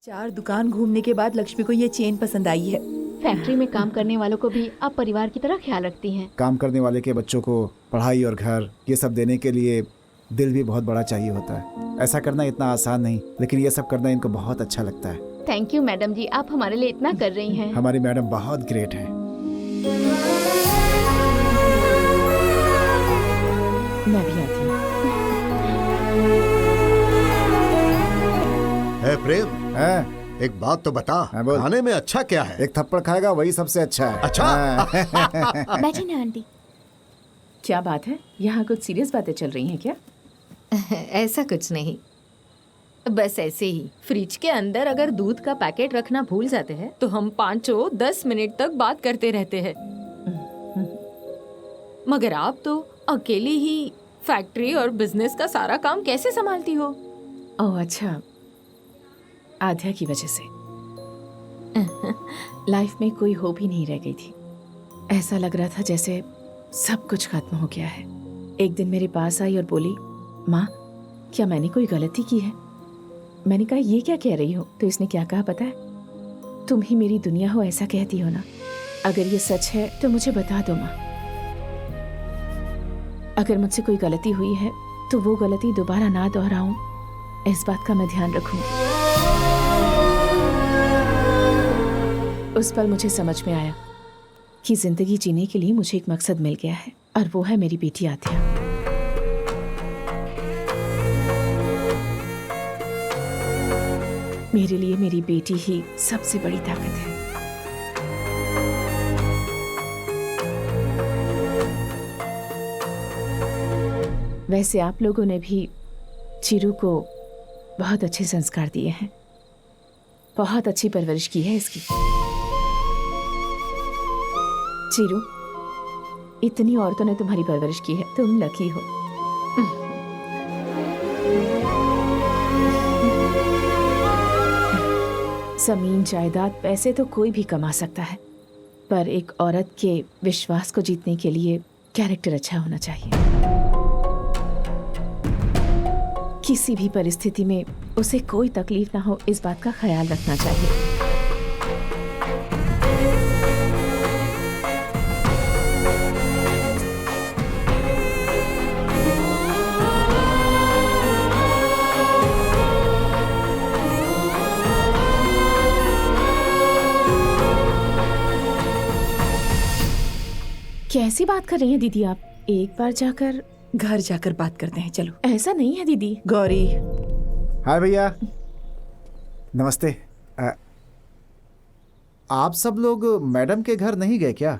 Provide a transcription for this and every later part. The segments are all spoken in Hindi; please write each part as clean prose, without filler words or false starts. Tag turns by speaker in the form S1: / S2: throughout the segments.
S1: 4 दुकान घूमने के बाद लक्ष्मी को ये चेन पसंद आई है।
S2: फैक्ट्री में काम करने वालों को भी आप परिवार की तरह ख्याल रखती हैं।
S3: काम करने वाले के बच्चों को पढ़ाई और घर ये सब देने के लिए दिल भी बहुत बड़ा चाहिए होता है। ऐसा करना इतना आसान नहीं, लेकिन ये सब करना इनको बहुत अच्छा लगता है।
S2: थैंक यू मैडम जी, आप हमारे लिए इतना कर रही हैं।
S3: हमारी मैडम बहुत ग्रेट है।
S1: मैं भी आती हूँ।
S4: प्रेम,
S3: हैं?
S4: एक बात तो बता,
S3: हाँ, बोल।
S4: खाने में अच्छा क्या है?
S3: एक थप्पड़ खाएगा वही सबसे अच्छा है।
S4: अच्छा?
S2: बैठिए ना आंटी।
S1: क्या बात है, यहाँ कुछ सीरियस बातें चल रही हैं क्या?
S5: ऐसा कुछ नहीं, बस ऐसे ही। फ्रिज के अंदर अगर दूध का पैकेट रखना भूल जाते हैं तो हम 5-10 मिनट तक बात करते रहते हैं। मगर आप तो अकेली ही फैक्ट्री और बिजनेस का सारा काम कैसे संभालती हो?
S1: ओह अच्छा, आध्या की वजह से लाइफ में कोई होप ही नहीं रह गई थी। ऐसा लग रहा था जैसे सब कुछ खत्म हो गया है। एक दिन मेरे पास आई और बोली, माँ क्या मैंने कोई गलती की है? मैंने कहा ये क्या कह रही हो? तो इसने क्या कहा पता है? तुम ही मेरी दुनिया हो, ऐसा कहती हो ना। अगर ये सच है तो मुझे बता दो माँ। अगर मुझसे कोई गलती हुई है तो वो गलती दोबारा ना दोहराऊं, इस बात का मैं ध्यान रखूंगी। उस पल मुझे समझ में आया कि जिंदगी जीने के लिए मुझे एक मकसद मिल गया है, और वो है मेरी बेटी आध्या। मेरे लिए मेरी बेटी ही सबसे बड़ी ताकत है। वैसे आप लोगों ने भी चिरू को बहुत अच्छे संस्कार दिए हैं, बहुत अच्छी परवरिश की है इसकी। चिरू, इतनी औरतों ने तुम्हारी परवरिश की है, तुम लकी हो। जमीन जायदाद पैसे तो कोई भी कमा सकता है, पर एक औरत के विश्वास को जीतने के लिए कैरेक्टर अच्छा होना चाहिए। किसी भी परिस्थिति में उसे कोई तकलीफ ना हो, इस बात का ख्याल रखना चाहिए। कैसी बात कर रही हैं दीदी आप? एक बार जाकर घर जाकर बात करते हैं, चलो। ऐसा नहीं है दीदी। गौरी,
S3: हाय भैया, नमस्ते। आप सब लोग मैडम के घर नहीं गए क्या?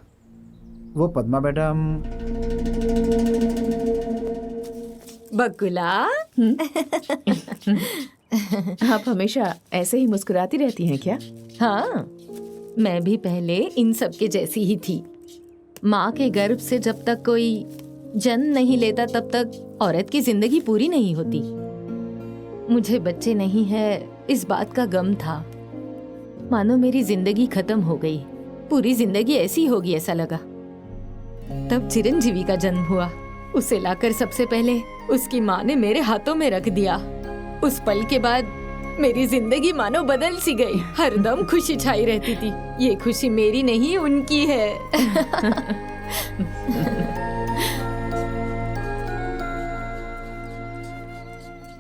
S3: वो पद्मा मैडम।
S5: बकुला,
S1: आप हमेशा ऐसे ही मुस्कुराती रहती हैं क्या?
S5: हाँ, मैं भी पहले इन सब के जैसी ही थी। माँ के गर्भ से जब तक कोई जन्म नहीं लेता तब तक औरत की जिंदगी पूरी नहीं होती। मुझे बच्चे नहीं है इस बात का गम था। मानो मेरी जिंदगी खत्म हो गई, पूरी जिंदगी ऐसी होगी ऐसा लगा। तब चिरंजीवी का जन्म हुआ। उसे लाकर सबसे पहले उसकी माँ ने मेरे हाथों में रख दिया। उस पल के बाद मेरी जिंदगी मानो बदल सी गई। हरदम खुशी छाई रहती थी। ये खुशी मेरी नहीं उनकी है।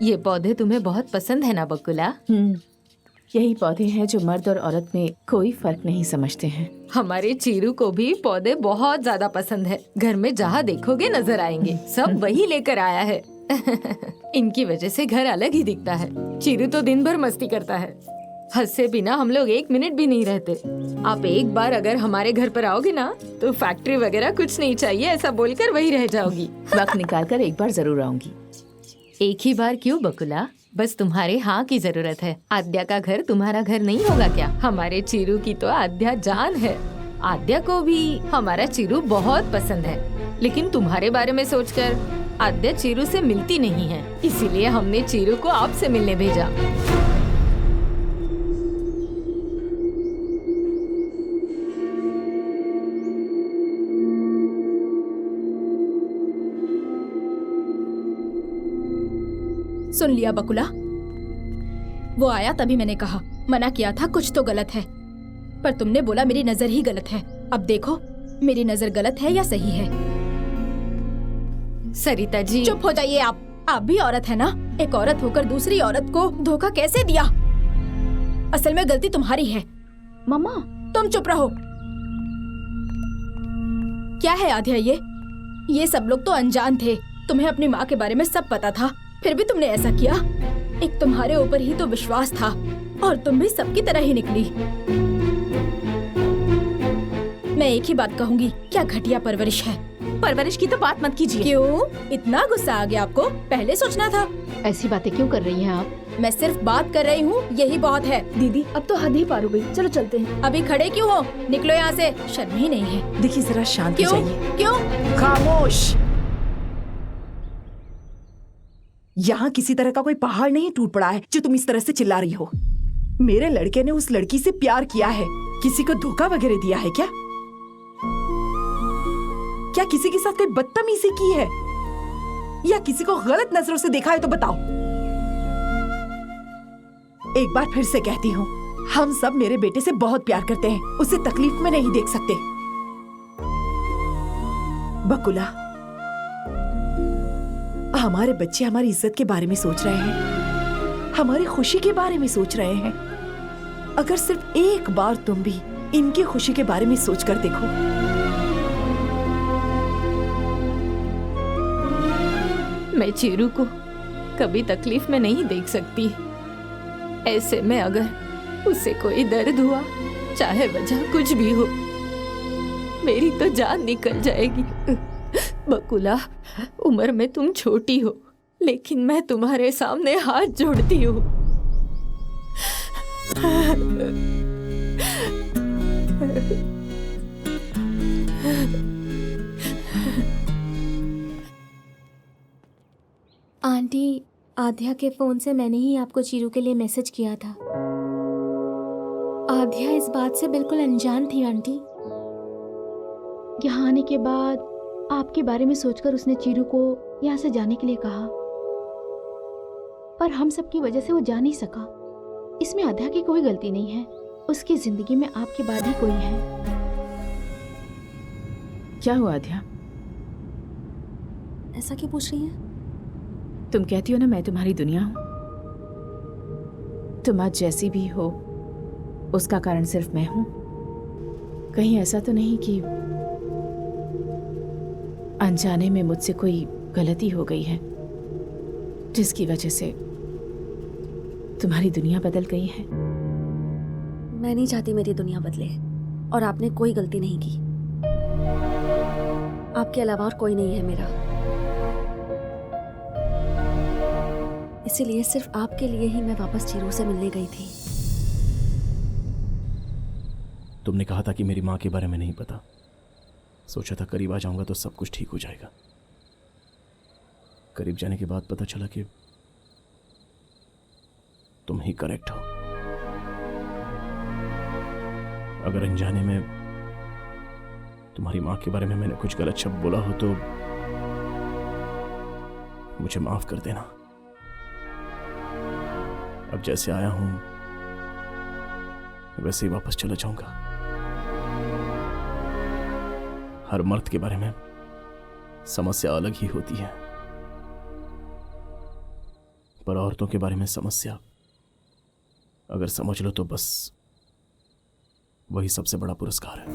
S5: ये पौधे तुम्हें बहुत पसंद है ना बकुला?
S1: यही पौधे हैं जो मर्द और औरत में कोई फर्क नहीं समझते हैं।
S5: हमारे चीरू को भी पौधे बहुत ज्यादा पसंद है। घर में जहाँ देखोगे नजर आएंगे, सब वही लेकर आया है। इनकी वजह से घर अलग ही दिखता है। चीरू तो दिन भर मस्ती करता है। हंसे बिना हम लोग 1 मिनट भी नहीं रहते। आप एक बार अगर हमारे घर पर आओगे ना तो फैक्ट्री वगैरह कुछ नहीं चाहिए ऐसा बोलकर वही रह जाओगी।
S1: वक्त निकाल कर एक बार जरूर आऊंगी।
S5: एक ही बार क्यों बकुला? बस तुम्हारे हाँ की जरूरत है। आद्या का घर तुम्हारा घर नहीं होगा क्या? हमारे चीरू की तो आद्या जान है। आद्या को भी हमारा चीरू बहुत पसंद है, लेकिन तुम्हारे बारे में सोचकर आद्या चीरू से मिलती नहीं है। इसीलिए हमने चीरू को आपसे मिलने भेजा।
S6: सुन लिया बकुला, वो आया तभी मैंने कहा
S4: मना किया था कुछ तो गलत है, पर तुमने बोला मेरी नजर ही गलत है। अब देखो मेरी नजर गलत है या सही है।
S5: सरिता जी,
S4: चुप हो जाइए आप भी औरत है ना। एक औरत होकर दूसरी औरत को धोखा कैसे दिया? असल में गलती तुम्हारी है।
S2: मम्मा,
S4: तुम चुप रहो। क्या है आध्या ये सब लोग तो अनजान थे। तुम्हें अपनी माँ के बारे में सब पता था, फिर भी तुमने ऐसा किया। एक तुम्हारे ऊपर ही तो विश्वास था और तुम भी सबकी तरह ही निकली। मैं एक ही बात कहूंगी, क्या घटिया परवरिश है।
S1: परवरिश की तो बात मत कीजिए।
S4: क्यों इतना गुस्सा आ गया आपको? पहले सोचना था।
S2: ऐसी बातें क्यों कर रही हैं आप?
S4: मैं सिर्फ बात कर रही हूँ, यही बहुत है।
S1: दीदी अब तो हद ही पार हो गई, चलो चलते हैं।
S4: अभी खड़े क्यों हो? निकलो यहाँ से, शर्म ही नहीं है।
S1: देखिए जरा शांत हो
S4: क्यों
S1: जाइए।
S4: क्यों?
S1: खामोश। यहाँ किसी तरह का कोई पहाड़ नहीं टूट पड़ा है जो तुम इस तरह से चिल्ला रही हो। मेरे लड़के ने उस लड़की से प्यार किया है, किसी को धोखा वगैरह दिया है क्या? क्या किसी के साथ कोई बदतमीजी की है या किसी को गलत नजरों से देखा है तो बताओ। एक बार फिर से कहती हूँ, हम सब मेरे बेटे से बहुत प्यार करते हैं, उसे तकलीफ में नहीं देख सकते। बकुला, हमारे बच्चे हमारी इज्जत के बारे में सोच रहे हैं, हमारी खुशी के बारे में सोच रहे हैं। अगर सिर्फ एक बार तुम भी इनकी खुशी के बारे में सोचकर देखो।
S5: मैं चीरू को कभी तकलीफ में नहीं देख सकती। ऐसे में अगर उसे कोई दर्द हुआ, चाहे वजह कुछ भी हो, मेरी तो जान निकल जाएगी। बकुला, उम्र में तुम छोटी हो, लेकिन मैं तुम्हारे सामने हाथ जोड़ती हूँ।
S6: आंटी, आध्या के फोन से मैंने ही आपको चीरू के लिए मैसेज किया था। आध्या इस बात से बिल्कुल अनजान थी आंटी।
S2: यहाँ आने के बाद आपके बारे में सोचकर उसने चीरू को यहाँ से जाने के लिए कहा, पर हम सबकी वजह से वो जा नहीं सका। इसमें आध्या की कोई गलती नहीं है, उसकी जिंदगी में आपके बाद ही कोई है।
S1: क्या हुआ आध्या?
S6: ऐसा क्यों पूछ रही हैं?
S1: तुम कहती हो ना मैं तुम्हारी दुनिया हूं। तुम आज जैसी भी हो उसका कारण सिर्फ मैं हूं। कहीं ऐसा तो नहीं कि अनजाने में मुझसे कोई गलती हो गई है जिसकी वजह से तुम्हारी दुनिया बदल गई है?
S6: मैं नहीं चाहती मेरी दुनिया बदले, और आपने कोई गलती नहीं की। आपके अलावा और कोई नहीं है मेरा, इसीलिए सिर्फ आपके लिए ही मैं वापस चीरू से मिलने गई थी।
S7: तुमने कहा था कि मेरी माँ के बारे में नहीं पता। सोचा था करीब आ जाऊंगा तो सब कुछ ठीक हो जाएगा। करीब जाने के बाद पता चला कि तुम ही करेक्ट हो। अगर अनजाने में तुम्हारी माँ के बारे में मैंने कुछ गलत शब्द बोला हो तो मुझे माफ कर देना। अब जैसे आया हूं वैसे ही वापस चला जाऊंगा। हर मर्द के बारे में समस्या अलग ही होती है, पर औरतों के बारे में समस्या अगर समझ लो तो बस वही सबसे बड़ा पुरस्कार है।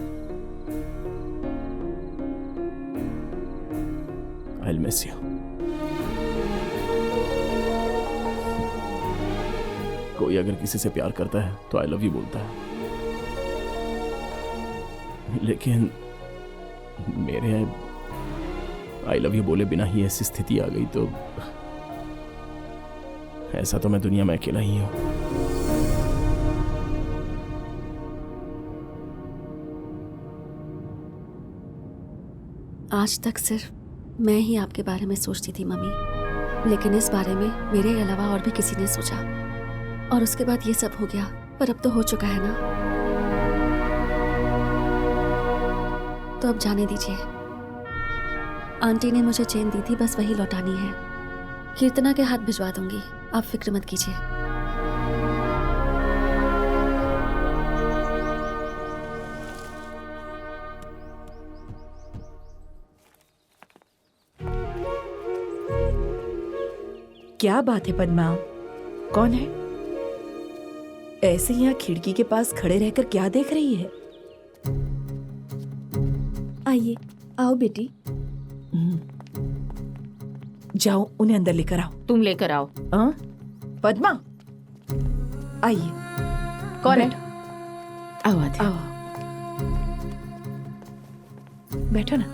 S7: I'll miss you. कोई अगर किसी से प्यार करता है तो आई लव यू बोलता है, लेकिन मेरे आई लव यू बोले बिना ही ऐसी स्थिति आ गई तो ऐसा तो मैं दुनिया में अकेला ही हूं।
S6: आज तक सिर्फ मैं ही आपके बारे में सोचती थी मम्मी, लेकिन इस बारे में मेरे अलावा और भी किसी ने सोचा, और उसके बाद ये सब हो गया। पर अब तो हो चुका है ना, तो अब जाने दीजिए। आंटी ने मुझे चेन दी थी, बस वही लौटानी है। कीर्तना के हाथ भिजवा दूंगी, आप फिक्र मत कीजिए।
S8: क्या बात है पद्मा? कौन है? ऐसे यहाँ खिड़की के पास खड़े रहकर क्या देख रही है?
S4: आइए, आओ बेटी।
S8: जाओ उन्हें अंदर लेकर आओ।
S5: तुम लेकर आओ।
S8: हाँ? पद्मा आइए।
S1: कौन है? आओ आध्या।
S8: आओ बैठो ना।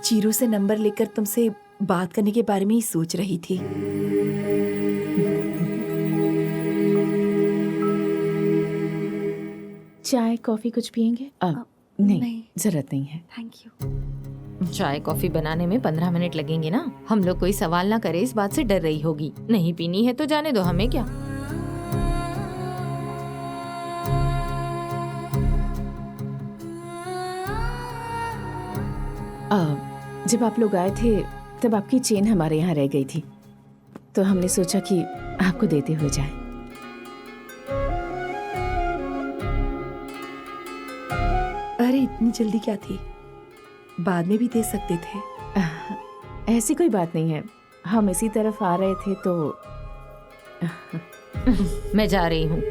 S8: चीरू से नंबर लेकर तुमसे बात करने के बारे में ही सोच रही थी।
S1: चाय कॉफी कुछ पियेंगे? अब नहीं, जरूरत नहीं है।
S6: Thank you.
S5: चाय कॉफी बनाने में 15 मिनट लगेंगे ना। हम लोग कोई सवाल ना करे इस बात से डर रही होगी। नहीं पीनी है तो जाने दो, हमें क्या।
S1: जब आप लोग आए थे तब आपकी चेन हमारे यहाँ रह गई थी, तो हमने सोचा कि आपको देते हुए जाए।
S8: अरे इतनी जल्दी क्या थी? बाद में भी दे सकते थे।
S1: ऐसी कोई बात नहीं है, हम इसी तरफ आ रहे थे तो।
S5: मैं जा रही हूँ।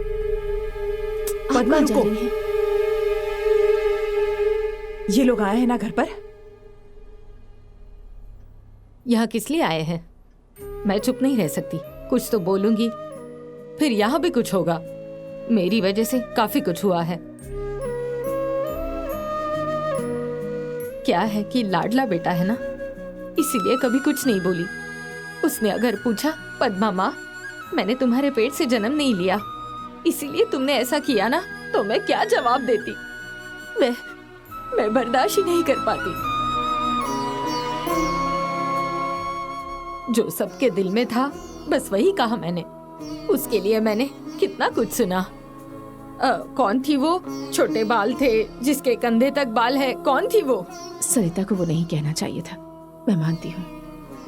S8: पद्मा
S1: आप जा
S8: रुको।
S1: रही हैं?
S8: ये लोग आए हैं ना घर पर?
S5: यहाँ किस लिए आए हैं? मैं चुप नहीं रह सकती, कुछ तो बोलूंगी। फिर यहाँ भी कुछ होगा। मेरी वजह से काफी कुछ हुआ है। क्या है कि लाडला बेटा है ना, इसीलिए कभी कुछ नहीं बोली। उसने अगर पूछा, पद्मा माँ मैंने तुम्हारे पेट से जन्म नहीं लिया, इसीलिए तुमने ऐसा किया ना, तो मैं क्या जवाब देती? मैं बर्दाश्त ही नहीं कर पाती। जो सबके दिल में था बस वही कहा मैंने। उसके लिए मैंने कितना कुछ सुना। कौन थी वो? छोटे बाल थे जिसके कंधे तक बाल है, कौन थी वो?
S1: सरिता को वो नहीं कहना चाहिए था, मैं मानती हूँ।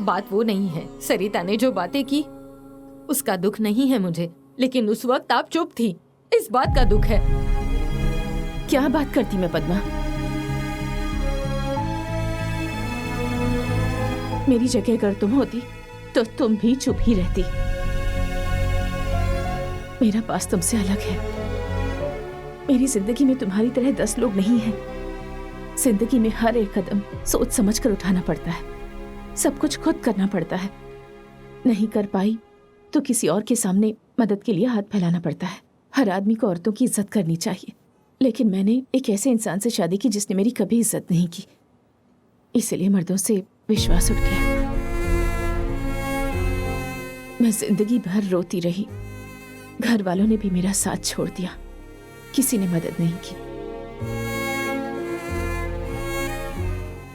S5: बात वो नहीं है। सरिता ने जो बातें की उसका दुख नहीं है मुझे, लेकिन उस वक्त आप चुप थी, इस बात का दुख है।
S1: क्या बात करती मैं पद्मा? मेरी जगह अगर तुम होती तो तुम भी चुप ही रहती। मेरा पास तुमसे अलग है। मेरी जिंदगी में तुम्हारी तरह 10 लोग नहीं हैं। जिंदगी में हर एक कदम सोच समझ कर उठाना पड़ता है। सब कुछ खुद करना पड़ता है। नहीं कर पाई तो किसी और के सामने मदद के लिए हाथ फैलाना पड़ता है। हर आदमी को औरतों की इज्जत करनी चाहिए, लेकिन मैंने एक ऐसे इंसान से शादी की जिसने मेरी कभी इज्जत नहीं की, इसलिए मर्दों से विश्वास उठ गया। मैं जिंदगी भर रोती रही। घर वालों ने भी मेरा साथ छोड़ दिया, किसी ने मदद नहीं की।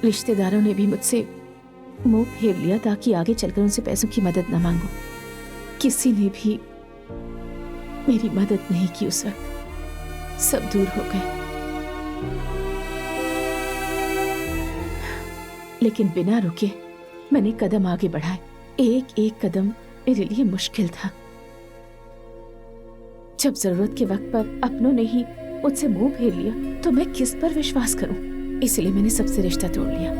S1: रिश्तेदारों ने भी मुझसे मुंह फेर लिया ताकि आगे चलकर उनसे पैसों की मदद न मांगूं। किसी ने भी मेरी मदद नहीं की उस वक्त। सब दूर हो गए। लेकिन बिना रुके मैंने कदम आगे बढ़ाए। एक एक कदम मेरे लिए मुश्किल था। जब जरूरत के वक्त पर अपनों ने ही मुझसे मुंह फेर लिया तो मैं किस पर विश्वास करूं? इसलिए मैंने सबसे रिश्ता तोड़ लिया।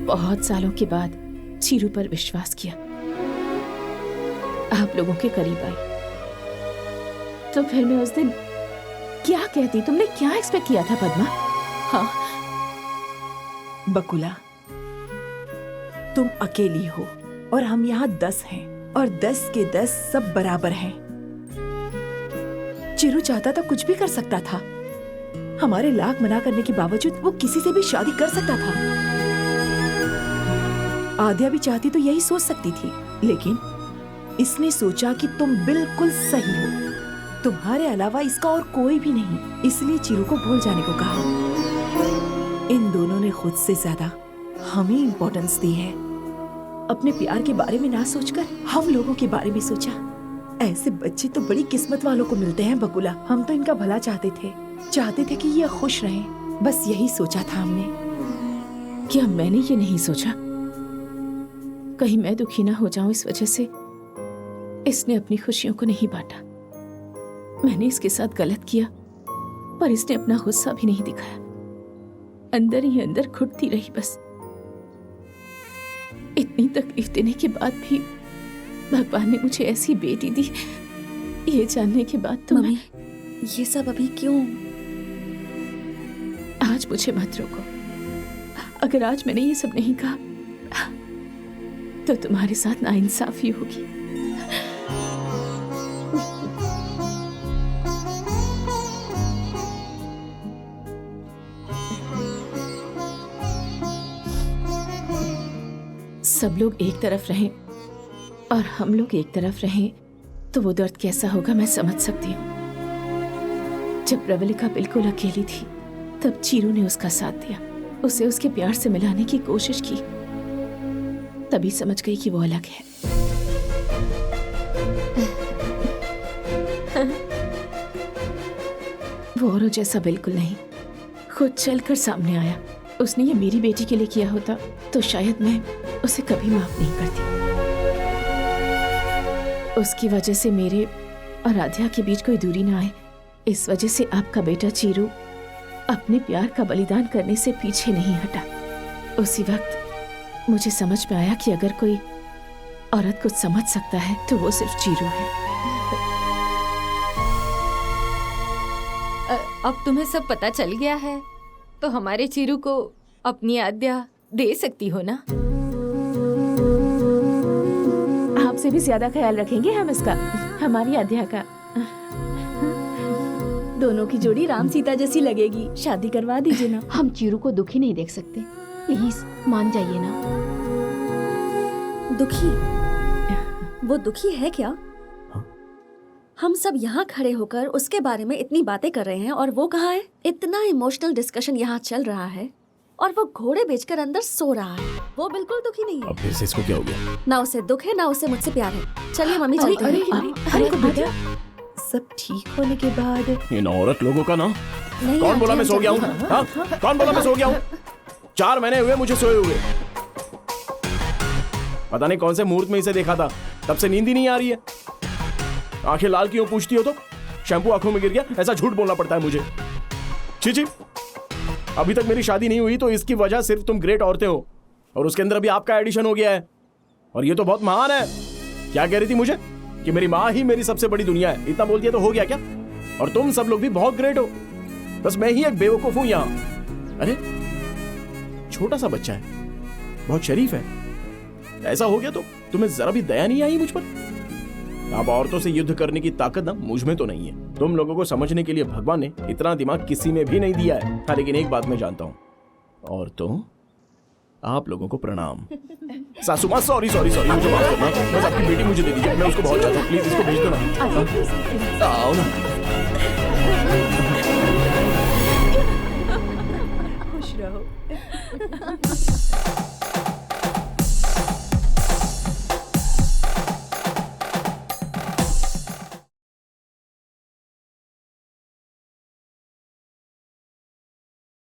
S1: बहुत सालों के बाद चीरू पर विश्वास किया। आप लोगों के करीब आई तो फिर मैं उस दिन क्या कहती? तुमने क्या एक्सपेक्ट किया था पद्मा?
S8: हाँ बकुला, तुम अकेली हो और हम यहाँ 10 हैं और 10 के 10 सब बराबर हैं। चिरू चाहता तो कुछ भी कर सकता था। हमारे लाख मना करने के बावजूद वो किसी से भी शादी कर सकता था। आद्या भी चाहती तो यही सोच सकती थी, लेकिन इसने सोचा कि तुम बिल्कुल सही हो, तुम्हारे अलावा इसका और कोई भी नहीं, इसलिए चिरू को भूल जाने को कहा। इन दोनों ने खुद से ज्यादा हमें इंपॉर्टेंस दी है। अपने प्यार के बारे में ना सोचकर हम लोगों के बारे में सोचा। ऐसे बच्चे तो बड़ी किस्मत वालों को मिलते हैं बकुला। हम तो इनका भला चाहते थे कि ये खुश रहें, बस यही सोचा था हमने।
S1: क्या मैंने ये नहीं सोचा कहीं मैं दुखी ना हो जाऊं इस वजह से? इसने अपनी खुशियों को नहीं बांटा। मैंने इसके साथ गलत किया, पर इसने अपना गुस्सा भी नहीं दिखाया। अंदर ही अंदर घुटती रही बस। इतनी तकलीफ देने के बाद भी भगवान ने मुझे ऐसी बेटी दी, ये जानने के बाद तो
S6: मम्मी, ये सब अभी क्यों?
S1: आज मुझे मत रोको। अगर आज मैंने ये सब नहीं कहा तो तुम्हारे साथ नाइंसाफी होगी। सब लोग एक तरफ रहें और हम लोग एक तरफ रहें तो वो दर्द कैसा होगा मैं समझ सकती हूँ। जब प्रवलिका बिल्कुल अकेली थी तब चीरू ने उसका साथ दिया, उसे उसके प्यार से मिलाने की कोशिश की, तभी समझ गई कि वो अलग है। वो औरों जैसा बिल्कुल नहीं, खुद चलकर सामने आया। उसने ये मेरी बेटी के लिए किया होता तो शायद मैं उसे कभी माफ नहीं करती। उसकी वजह से मेरे और राधिया के बीच कोई दूरी ना आए, इस वजह से आपका बेटा चीरू अपने प्यार का बलिदान करने से पीछे नहीं हटा। उसी वक्त मुझे समझ में आया कि अगर कोई औरत कुछ समझ सकता है तो वो सिर्फ चीरू है।
S5: अब तुम्हें सब पता चल गया है तो हमारे चीरू को अपनी आद्या दे सकती हो ना?
S1: आपसे भी ज्यादा ख्याल रखेंगे हम इसका, हमारी आद्या का।
S4: दोनों की जोड़ी राम सीता जैसी लगेगी, शादी करवा दीजिए ना।
S2: हम चीरू को दुखी नहीं देख सकते, प्लीज मान जाइए ना।
S6: दुखी? वो दुखी है क्या? हम सब यहाँ खड़े होकर उसके बारे में इतनी बातें कर रहे हैं और वो कहाँ है? इतना इमोशनल डिस्कशन यहाँ चल रहा है और वो घोड़े बेचकर अंदर सो रहा है। वो बिल्कुल दुखी नहीं है।
S7: अब फिर से इसको क्या हो गया?
S6: ना उसे दुख है ना उसे मुझसे प्यार है। चलिए मम्मी चलते हैं।
S8: सब ठीक होने के बाद
S7: इन औरत लोगों का ना।
S6: नहीं,
S7: कौन
S6: आंटी,
S7: बोला मैं
S6: हम
S7: सो गया हूँ?
S6: चलते हैं।
S7: हाँ? कौन बोला मैं सो गया हूँ? 4 महीने हुए मुझे सोए हुए। पता नहीं कौन से मुहूर्त में इसे देखा था, तब से नींद ही नहीं आ रही है। आंखें लाल क्यों पूछती हो तो? शैम्पू आंखों में गिर गया, ऐसा झूठ बोलना पड़ता है मुझे। छी, अभी तक मेरी शादी नहीं हुई तो इसकी वजह सिर्फ तुम ग्रेट औरतें हो और उसके अंदर अभी आपका एडिशन हो गया है और ये तो बहुत महान है। क्या कह रही थी मुझे कि मेरी माँ ही मेरी सबसे बड़ी दुनिया है? इतना बोल दिया तो हो गया क्या? और तुम सब लोग भी बहुत ग्रेट हो, बस मैं ही एक बेवकूफ हूं यहाँ। अरे छोटा सा बच्चा है, बहुत शरीफ है, ऐसा हो गया तो तुम्हें जरा भी दया नहीं आई मुझ पर? अब औरतों से युद्ध करने की ताकत ना मुझ में तो नहीं है। तुम लोगों को समझने के लिए भगवान ने इतना दिमाग किसी में भी नहीं दिया है। हाँ, लेकिन एक बात मैं जानता हूँ, औरतों आप लोगों को प्रणाम। सासू माँ सॉरी मुझे माफ करना, बस आपकी बेटी मुझे दे दीजिए, मैं उसको बहुत चाहता हूँ, प्लीज इसको भेज दो ना। आओ ना।
S8: खुश रहो।